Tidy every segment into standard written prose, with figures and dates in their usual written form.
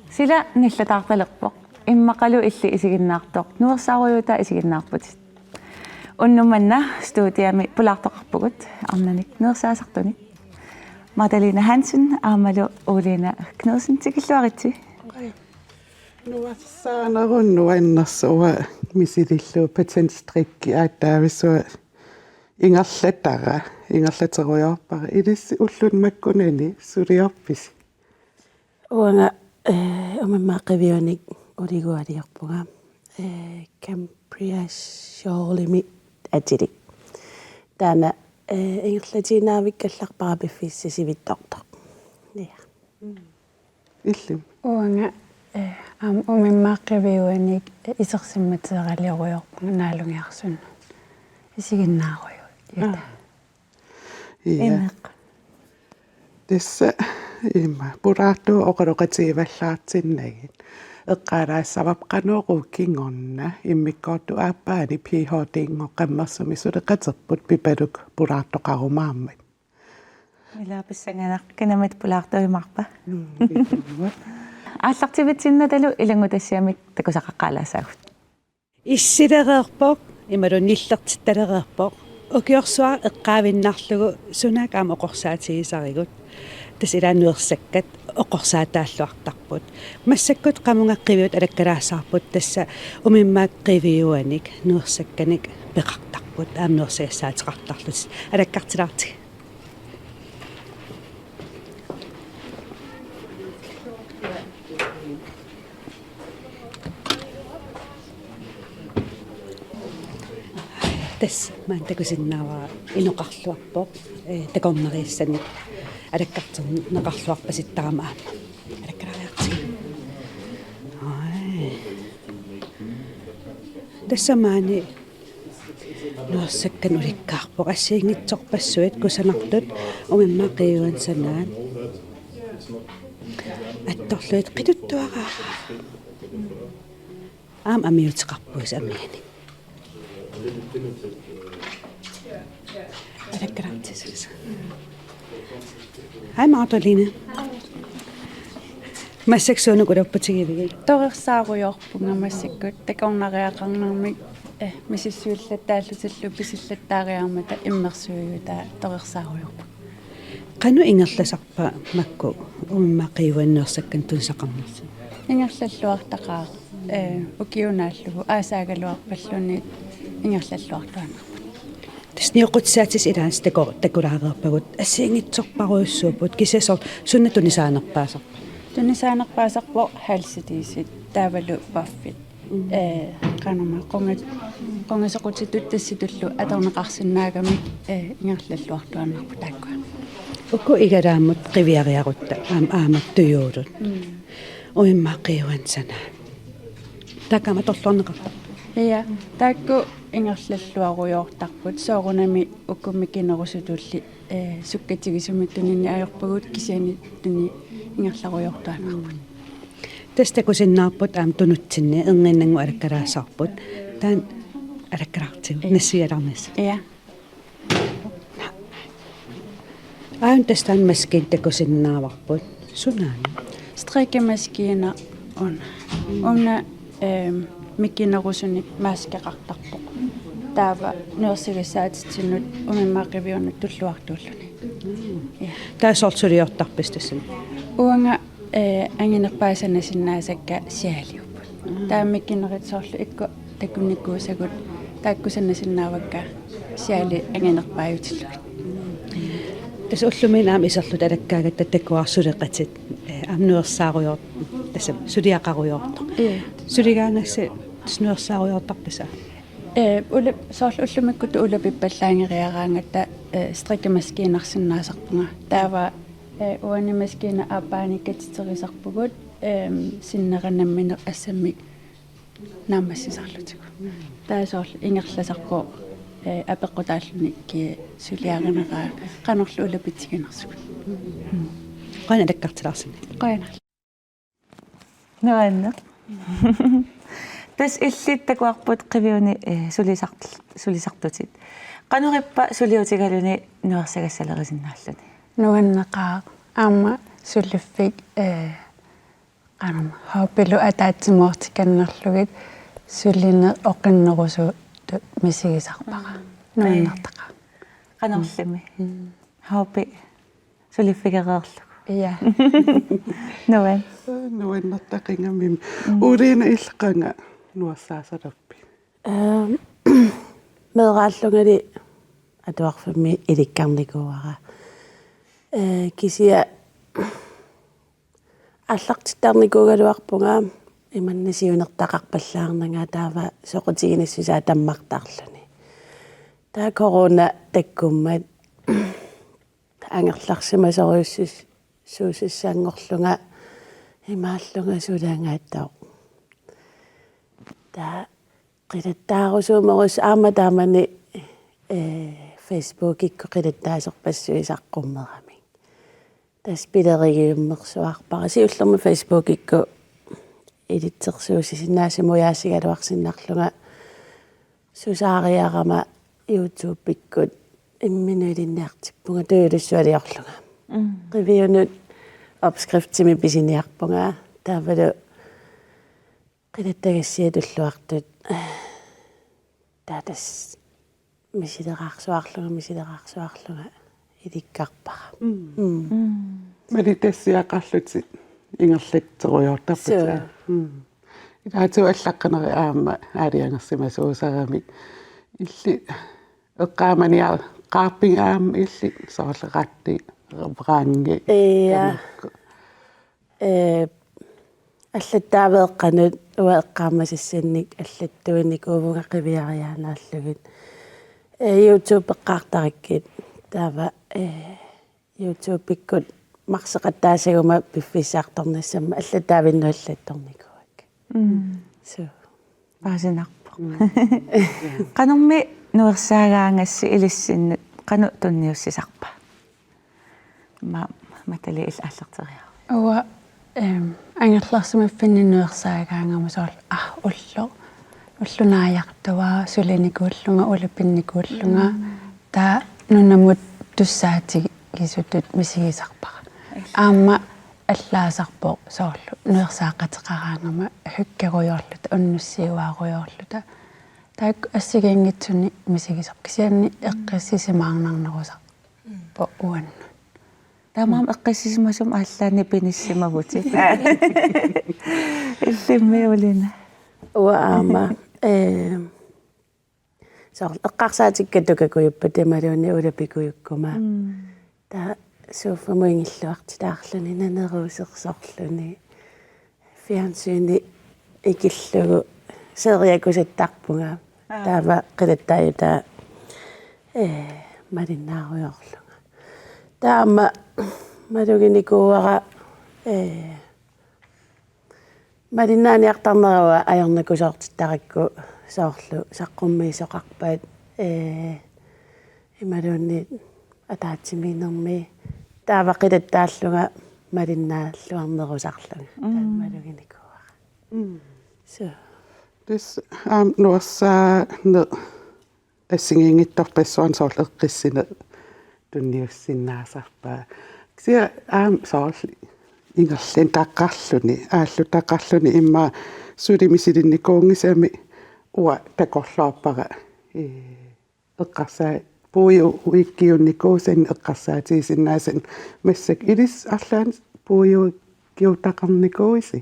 Sila nillataartalerpoq immaqalu illi isiginnaartoq nuersaarujuta isiginnaarputit unnumanna studiami pulaartoqarpugut arnanik nuersaasartunik Magdalena Hansen aamalu Olena Knudsen tikilluaritsi nuassaanerunnu annersuwa misilillu patentstrikki aattaavissua ingerlateruyorpara ilissi ullun makkunani suliorpis uanga umamaqaviunik uligualiorpuga Cambria Shawlimi atilik taana ingerlatinaavik sivittortoq illum uanga umamaqaviunik isersimmateeralioriorpuga naalungiarsunnu isiginnaaruju yuta imeq tässä imma puraattu oqaloqatiivallaartinnagin eqqaalaassavap qanuuquukingorna immikkoortu aappaani PhD-ngo qammersumi suleqaterput pipaluk puraattoqarumaammat Milaapissanganaq kinamat pulaartoimarpa ааллартивитсиннаталу илангутассиамик такусақаққалаасаагут иссилереерпоқ ималунниллертитталереерпоқ укиорсуа эққаавиннарлугу сунаак аама оқорсаатигисаригут тасилаануерсаккат оқорсаатааллуартарпут массаккут қамунгаққивиут алаккалаассаарпут тасса умиммааққивиуаник нуерсакканик пеқартарпут аамнуерсагассаатеқартарлут алаккартилаартиг тас маан такусиннааваа иноқарлуарпоқ такорнерииссаник алаккартерни неқарлуарпаситтарама аама алаккалариартиг тассамаани нуассаккан уликкаарпоқ ассиингитсорпассуит кусанартут умиммақиуан санаан атторлуит қитуттуараа аама амиутеқарпуис амиани алаккалаартисис хай Magdalena массаксуунук улаппатигивиги торерсааруйорпунга массаккут такорнариақарнэрмик мисиссуиллаттааллутиллу писиллаттаариармата иммерсуйута торерсааруйорпу qanu ingerlasarpa makku umimmaqiuanneersakkan tunsaqarnersi ингерллуартақаа укиунааллугу аасаагалуарпаллуни ингерллуартуанерпу тасниоқутсаатис илаас такулаарерпагут ассиингитсорпаруйуссуупут кисасор суннатунисаанерпаасарпа тунисаанерпаасарпо халситисит таавалу паффит канама қонгасоқутитут тасситуллу аторнеқарсинаагамик ингерллуартуанерпу тааккуа уку игалааммут қивиариарутта аамат туйуулут уиммақиуан санаа такама торлорнеқарта ия таакку ингерллуаруйоортарпут соорунами уккуммикинерусутулли суккатигисумиттунинни аёрпагут кисиани туни ингерларуйоортуанарпут тастакусиннаарпут аам тунутсинни эрниннангу алаккалаассаарпут таан алаккалаартигу нассиаларнис ия аан тастан маскин такусиннааварпут сунаани стрикемаскиина уна миккинерусуник маскеқартарпоқ таава нуерсигассаатитсиннут умиммаақивиунут туллуартууллуни таасоортулиортарпис тассан уанга ангинерпаасанасиннаасакка сиалиуппут тааммиккинеритсоорлу икку такунниккуусагут тааккусанасиннаавакка сиали ангинерпааютиллугит тас уллумин аам исерлут алаккаагатта таккуарсулеқатит аамнуерсааруйорт тасса сулиақаруйорто сулигаанасси снуерсааруйортарпаса ула соорлу уллумиккуту улапиппаллаангериараангатта стрикемаскиинарсинаасарпунга таава уанимаскиина аапааниккатитерисарпугут синнеранамминер ассаммик наамассисарлутику таасоорлу ингерласарпу апеққутааллуникки сулиаринераа канерлу улапитсигинерсук qana lakkartilaarsani қаянер Nuanna. Tas illit takuarput qiviuni sulisartutit. Qanurippa suliutigaluni nuarsagassalerisиннааллуни. нуаннеқаа аама суллиффик qanum haappilu ataatsimortikannерlugit суллине оқиннерусу мисигисарпара нуаннартаqa Qanorlimi. Haupi suliffigereerlu. iya Nuan. Nuinnattaqingamim uliina иллqanga nuassaasalappi. Meeraallungari atuarfammi ilikkarnikuara. Kisia аллартиттарникуугалуарпунгаа иманнасиунертақарпаллаарнага таава соқутигинассусаа таммартаарлуни таа корона таккуммат ангерларсимасориуссус суусассаангорлунга имааллунга сулаангааттаа таа қилаттаарусуумерус аама таамани Facebook икку қилаттаасерпассуисаққуммерами таспилеригиуммерсуарпара сиуллерми Facebook икку илитсерсуусисиннаасимуяасигалуарсиннарлунга сусаариарама YouTube иккут имминуилинниартиппунга туйулуссуалиорлунга ревиунут опскрифтими писиниарпунга таавалу қилаттагассиатуллуартут таатас мисилераарсуарлунга иликкарпара Meditessiaqarlutit ingerlitteruyortarpata. Ilaatu allaqaneri aama aaliangersimasuusarami illi eqqaamaniar qaarping aam illi soorleqatti braangi. аллаттаавеэкканут уа эққаамасассанник аллаттуинник уувунга қивиариаанааллугит YouTube эққаартариккит таава YouTube иккут марсеқаттаасагума пиффисаарторнассама аллаттаавиннуаллатторникуак су Паасинарпо. Qanummi nuersaagaangassi ilissinnet qanu tunniussisarpa. Matali il аллертериа. уа ангерларсимаффиннинуерсаагаангама соол уллунааяқтуа сулиникууллунга улаппинникууллунга таа нунамут туссаати кисутут мисигисарпара аама аллаасарпо соорлу нуерсааққатеқараангама хуккагуйоорлута уннуссиуааруйоорлута таак ассигиангитсуни мисигисар кисианни эққиссисимаарнарнерусар по уанну Tamam eqqissismasum ааллаани пиниссимагути. Иллиммиулина. уа аама соор эққарсаатиккатукакуйуппа тамалуунни улапикуйуккума таа суффамуингиллуартитаарлуни нанеруусерсорлуни фиансууни икиллугу сериакусаттарпунга таава қилаттааюта малиннааруйорлунга таама малугиникууара малиннааниартарнерава аёрнакусоортиттаракку соорлу саққуммиисоқарпаат ималуунни атаатсиминерми таава қилаттааллуга малиннааллуарнерусарлуга таамалугиникууара со This nuassaa ne assingingittorpassuan soorleqqissine tunniussinnaasarpa. Kisia soorli ingerlin taqqarluni aallutaqarluni imma sulimisilinnikkuungisami uwa takorloorpara eqqarsaa puuju uikkiunnikkuusan eqqarsaatiisinnaasan massak ilis arlaan puuju kiutaqarnikkuisi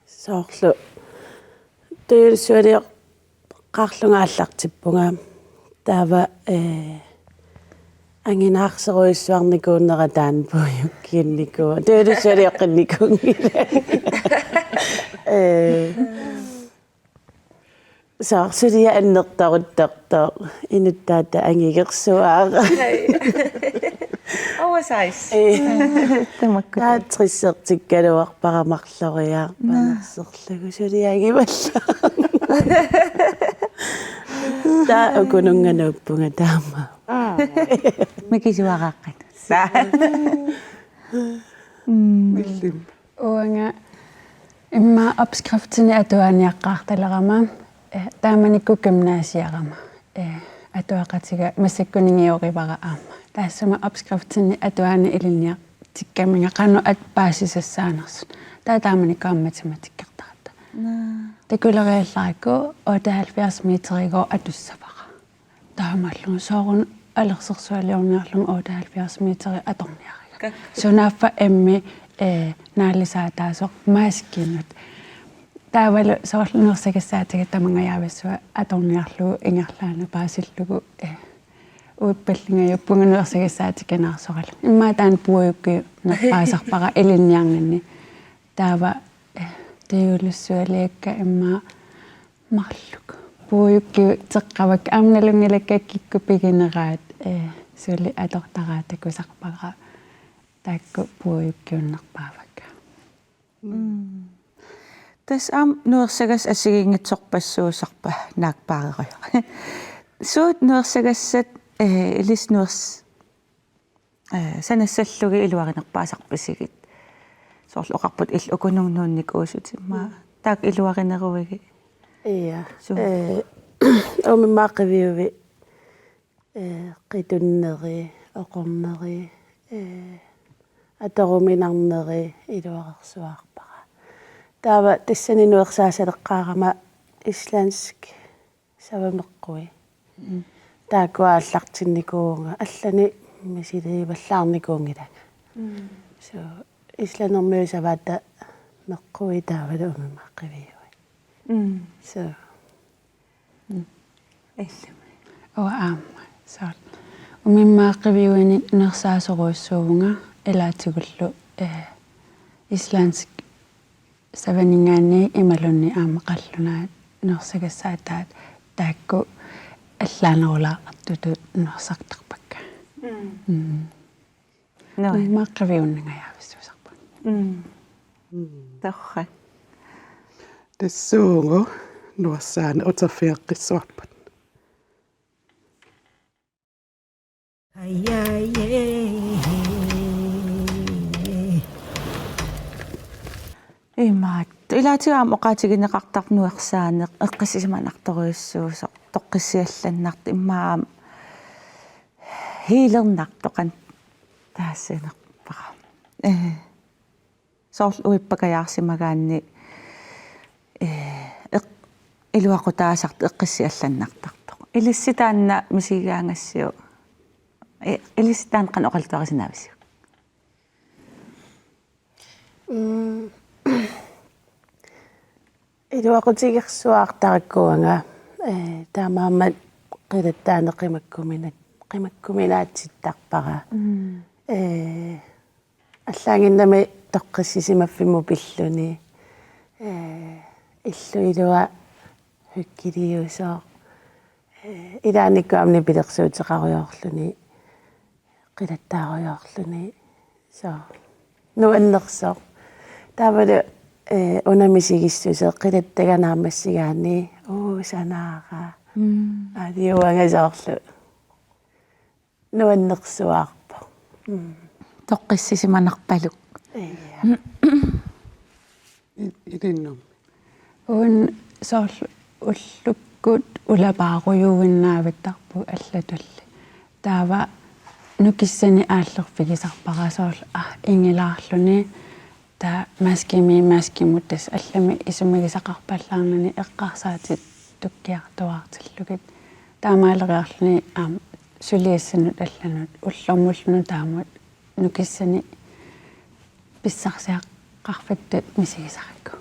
сорлу туйулсуалио qaarlunga аллартиппунга таава ангинаарсеруиссуарникууннера таан пуйуккиинникуа туйулсуалиоққинникунгила саарсулия аннертаруттартаа инуттаата ангигерсуаара Oversize. Tamakku. таатриссертиккалуарпарамарлориа панерсерлугу сулиагивалла таа укунунганууппунга таама Mikisuaqaqqat. Millim. уанга имма опскрифтини атуаниаққарталерама тааманикку гимнасиарама атуақатига массаккунингиоривара аама таассама опскрифтини атуаани илинниа тиккаминга қану ат баасисассаанерсут тааманикку математиккартарата такулериалларикку 78 метриго атуссавара таамаллугу соорун алерсерсуалиорниарлугу 78 метри аторниарига сунаффа эмми наалисаатаасоқ маскинут таавалу соорлунерсакассаатига тамангаявассуа аторниарлугу ингерлаана паасиллугу уиппаллингаюппунгунерсакассаатиканаарсорал иммаатаан пуаюкки нерпаасарпара илинниарнинни таава тиулуссуалиакка имма марлук пуаюкки теққавак амналунгилаккаккикку пигинераат сули атортараатакусарпара таакку пуаюккиуннерпаавакка Тас ам нуерсагас асигингитсорпассуусарпа наакпаарериа. Суут нуерсагассат илис нуерс санассаллуги илуаринерпаасарпасигит. Соорлу оқарпут ил укунунгнуунник уусутимма таак илуаринеруиги. ия омимаақивиуви қитуннери оқорнери аторуминарнери илуарерсуаарпара таава тассанинуерсаасалеққаарама исландск савамеққуи таакуааллартинникуунга аллани мисилииваллаарникуунгилага so исланермиусаваата меққуи таавалу умимаақивиуи so аама саа умиммаақивиуини нерсаасоруйссуунга элаатигуллу исландск саванингаани ималунни аама қаллунаат нерсагассаатаат таакку аллаанерулаақартутут нерсартарпакка умиммаақивиуннагаяависсусарпа Torra. Tassuungu nuassaan utafiaqqissuarpat. Imaat ilaatigaam oqaatigineqartarnuersaaneq eqqisimanartoriussuusoq toqqissiallannart immaam hiilernartoqan taassinerpara soorl uippakajaarsimagaanni iluaqutaasart eqqissiallannartartoq ilissitaanna misigaangassiu ilissitaан qan oqaltuarisinaavisiu илуақутигерсуаартараккуанга таамаамат қимаккуминаатситтарпара аллаагиннами тоққиссисимаффиму пиллуни иллуилуа хуккилиусоо илааниккуамни пилерсуутеқаруйоорлуни қилаттааруйоорлуни со нуаннерсоо тавалу унамисигиссусеэ қилаттаганаамассигаани санаара адиуангасоорлу нуаннерсуаарпа toqqissisimanarpaluk Ilinnum. уун соорлу уллуккут улапааруйууиннаавиттарпу аллатулли таава нукиссани ааллерфигисарпара соорлу ингилаарлуни та маскимуттас аллами исумагисақарпаллаарнани эққарсаатит туккиартуаартиллугит таамаалериарлуни сулиассанут алланут уллормуллуну таамут нукиссани писсарсиаққарфаттат мисигисаракку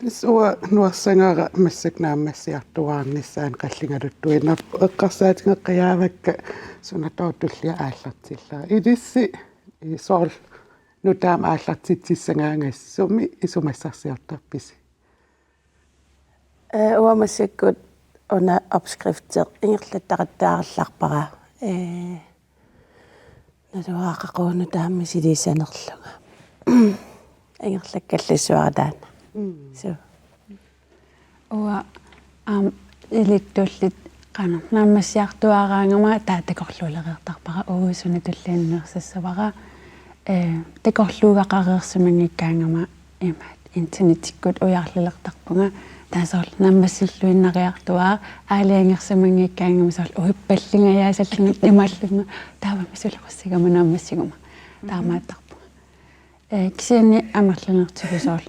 Tasua nuassangara massaknaammassiartuaarnissaan qallingaluttuinap eqqarsaatigeqqajaavakka sunatootullia aallartilla ilissi soorl nutaam aallartitsissangaangassumi isumassarsiortarpisi уамассаккут уна опскрифтеқ ингерлаттақаттааралларпара Natuaqaqunu taammi siliissanerluga. Ingerlakkallissuarataana. So. уа илиттуллит qana наммассиартуараангама таатакорлуулериертарпара уусуна туллианнерсассавара такорлуугақареерсимангиккаангама имаат интернетиккут уярлилертарпунга таасоор наммассиллуиннариартуаа аалиангерсимангиккаангама соор уиппаллингаяасаллугут имааллунга таава мисулеқуссигама нааммассигума таамааттарпунга кисиани амерлунертигусоор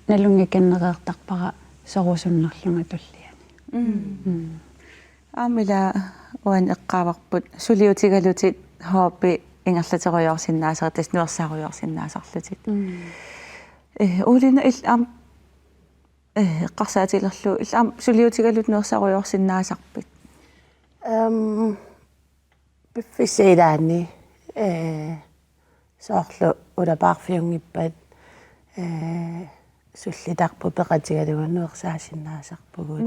налунгиканнереертарпара сорусуннерлунга туллиани аамила уан эққааварпут сулиутигалутит хоопи ингерлатеруйорсиннаасертас нуерсааруйорсиннаасарлутит улина ил ам эққарсаатилерлу ил ам сулиутигалут нуерсааруйорсиннаасарпит Biffiseedaani соорлу улапаарфиунгиппат суллитарпу пеқатигалугуннуерсаасиннаасарпугут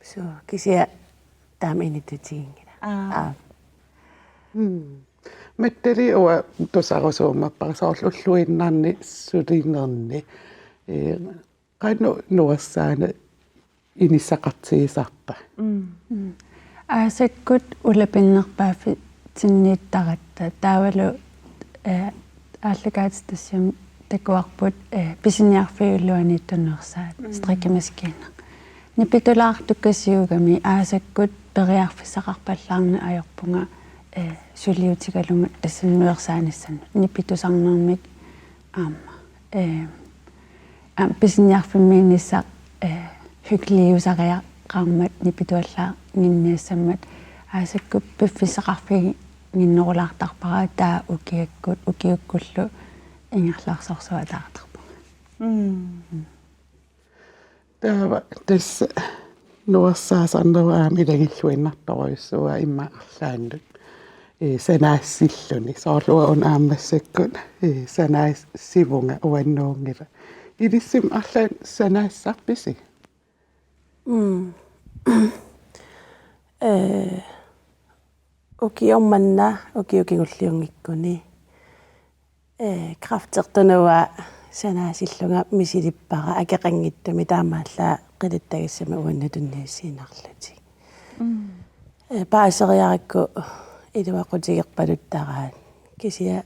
so kisia taminitutiingila Metteri oa tusarosuumappa soorlulluinnaanni sulinerni qainu nuassaana inissaqartigisarpa аасаккут улапиннерпаафи тиннииттаратта таавалу ааллагаатиттассиам такуарпут писиниарфиуллуаниттуннерсаат стриккимаскиинна нипитулаартуккасиугами аасаккут периарфиссақарпаллаарна аёрпунга сулиутигалунгат тассаннуерсааниссанну нипитусарнермик аама писиниарфиммииннисса hygliusariaqarmat nipituallaa nginniassammat aasakkup piffissaqarfigi nginnerulaartarpara taa ukiukkullu ingerlaarsorsuа taartarpunga taava tass nuassaasanneruaam ilagilluinnartoruissuga immaarlaannut sanaassilluni soorlua un aammassakkut sanaassivunga uannuungila ilissim arlaan sanaassarpisi ukiormanna ukiukigulliungikkuni kraftertanua sanaasilluga misilippara akeqangittumi taamaallaa qilittagassama uannatunniussiinarluti paaseriarikku iluaqutigerpaluttaraat kisia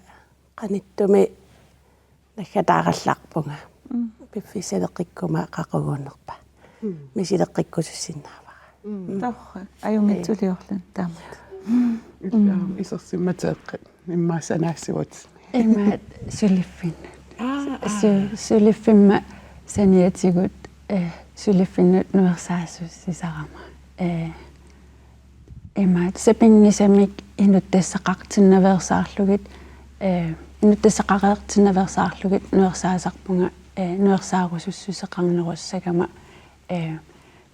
qanittumi naggatаараллаарпунга пиффисалеққиккума қақугуунерпа мисилеққиккусуссиннаавара торра аюнгитсулиорлун таамат исерсимматеэққат иммаасанаассуут имаат сулиффиннут сулиффимма саниатигут сулиффиннут нуерсаассуссисарама имаат сепингисамик инуттассақартиннаверсаарлугит инуттассақареертиннаверсаарлугит нуерсаасарпунга нуерсаарусуссусеқарнеруссагама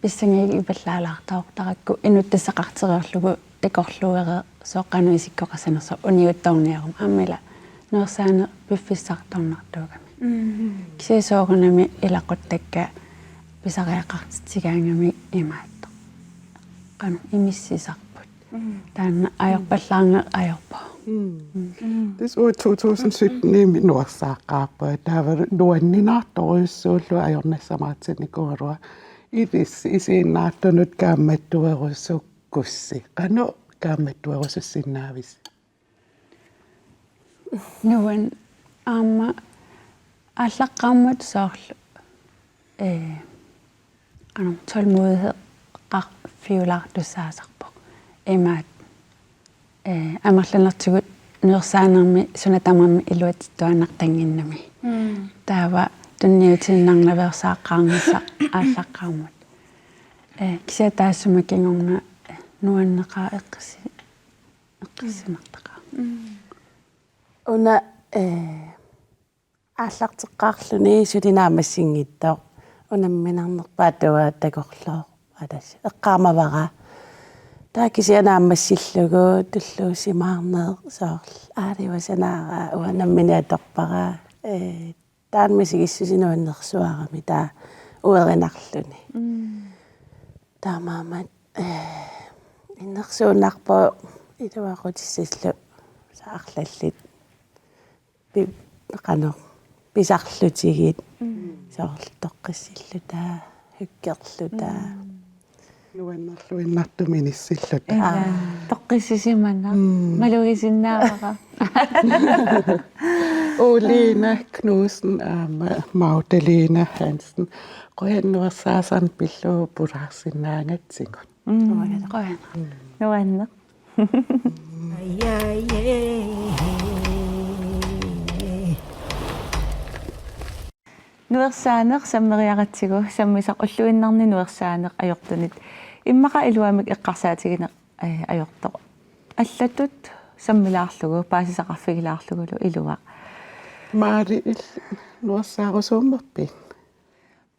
писсангиги ипаллаалаартаортаракку инуттассақартериорлугу такорлуере сооққануисиккоқасанерсо униутторниарум аммила нуерсаане пиффиссарторнартуугами кисисоорунами илақуттакка писариақартитигаангами имаатто қану имиссисарпут таанна аёрпаллаарне аёрпо This var 2017 i min nuassaaqqaarpa taava nuanninaartoruissuullu ajornassamaatinikuarua idis isiinnaartunut kaammattuerusukkussi qanu kaammattuerusussinnaavisi nuan aama аллаққармут соорл anu tålmodighed fiulaartussaasarpoq imaat амерланертигут нуерсаанерми сунатамарми илуатиттуаннартангиннами таава тунниутиннарнаверсааққарнисса ааллаққармут кисиатаассумакингорна нуаннеқаа эққиссинартақаа уна ааллартеққаарлуни сулинаамассингиттоо унамминарнерпаатуа такорлоо атас эққаамавара таакисианаамассиллугу туллуусимаарнеэ соорл ааливасанаара уанамминааторпара таанмисигиссусинуаннерсуарами таа уеринарлуни таамаамат иннерсуунарпо илуақутиссаллу саарлаллит пи qano писарлутигит соорлтоққиссиллутаа хуккерлутаа Nuannarluinnartumi nissilluta. Toqqissisimanna. Malugisinnaavaqa. Olena Knudsen Magdalena Hansen. Qoyannuarsaasan pillu puraarsinnaangatsingut. qoyan Nuanna. Nuersaaneq sammeriaqatsigu sammisaq ulluinnarni nuersaaneq ajortunit immaqa iluamik eqqarsaatigine ajortoq аллатут саммилаарлугу паасисақарфигилаарлугулу илуа Maari nuarsaarusuummerpi.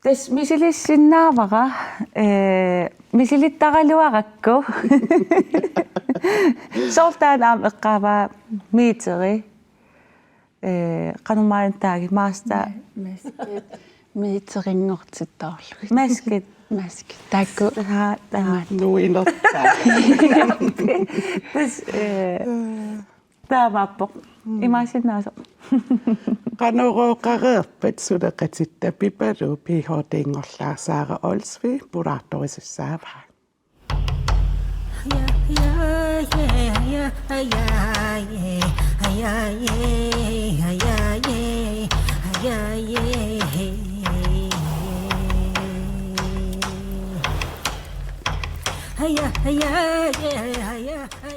тас мисилиссиннаавара мисилиттаралуаракку сортаанаам эққааваа миитери qanumaalintaaги маста миитерингортиттаарлугит маскит маск такку Nuinertaa. тас таавааппоқ имаасиннаасо Qanuruuqareerpat suleqatitta pipalu pihotiingorlaasaara olsvi puraartorissaaava. Hiya, hiya, yeah, hiya.